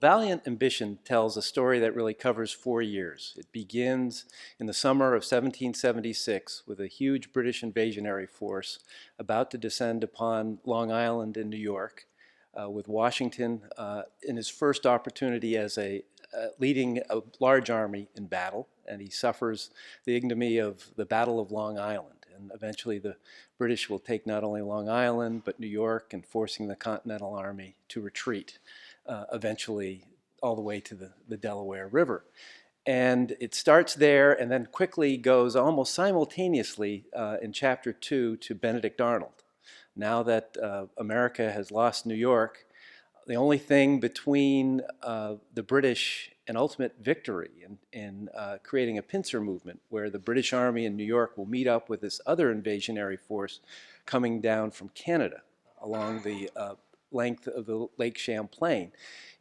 Valiant Ambition tells a story that really covers 4 years. It begins in the summer of 1776 with a huge British invasionary force about to descend upon Long Island in New York, with Washington in his first opportunity as leading a large army in battle, and he suffers the ignominy of the Battle of Long Island. And eventually the British will take not only Long Island, but New York, and forcing the Continental Army to retreat, eventually all the way to the Delaware River. And it starts there and then quickly goes almost simultaneously in chapter 2 to Benedict Arnold. Now that America has lost New York, the only thing between the British and ultimate victory in creating a pincer movement where the British Army in New York will meet up with this other invasionary force coming down from Canada along the length of the Lake Champlain,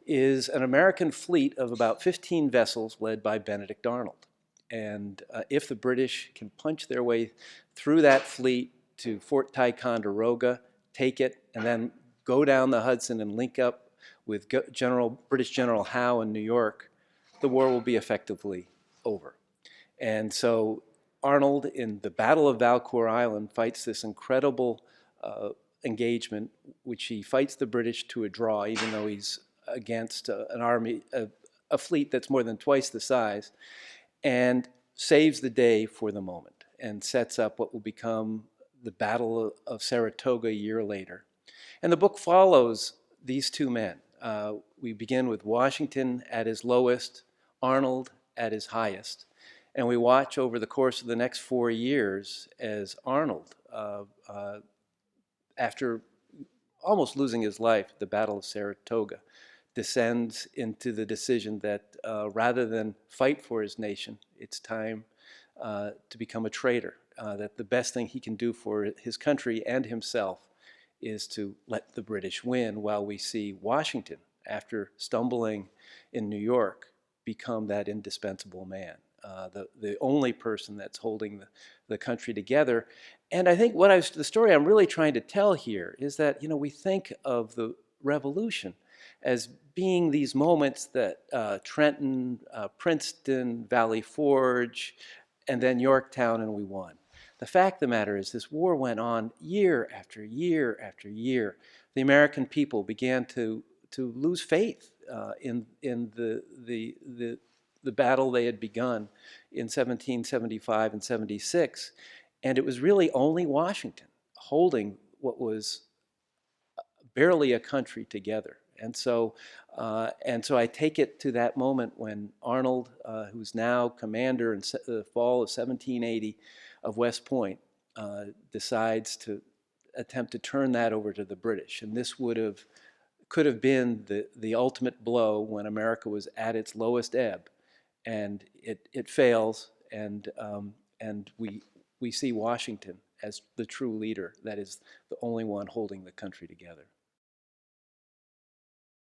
is an American fleet of about 15 vessels led by Benedict Arnold. And if the British can punch their way through that fleet to Fort Ticonderoga, take it, and then go down the Hudson and link up with British General Howe in New York, the war will be effectively over. And so Arnold, in the Battle of Valcour Island, fights this incredible engagement, which he fights the British to a draw, even though he's against an army, a fleet that's more than twice the size, and saves the day for the moment and sets up what will become the Battle of Saratoga a year later. And the book follows these two men. We begin with Washington at his lowest, Arnold at his highest, and we watch over the course of the next 4 years as Arnold, after almost losing his life at the Battle of Saratoga, descends into the decision that rather than fight for his nation, it's time to become a traitor, that the best thing he can do for his country and himself is to let the British win, while we see Washington, after stumbling in New York, become that indispensable man, the only person that's holding the country together. And I think the story I'm really trying to tell here is that, we think of the Revolution as being these moments that Trenton, Princeton, Valley Forge, and then Yorktown, and we won. The fact of the matter is this war went on year after year after year. The American people began to lose faith in the battle they had begun in 1775 and 76. And it was really only Washington holding what was barely a country together. And so I take it to that moment when Arnold, who's now commander in the fall of 1780 of West Point, decides to attempt to turn that over to the British. And this could have been the ultimate blow when America was at its lowest ebb. And it fails, and we see Washington as the true leader, that is the only one holding the country together.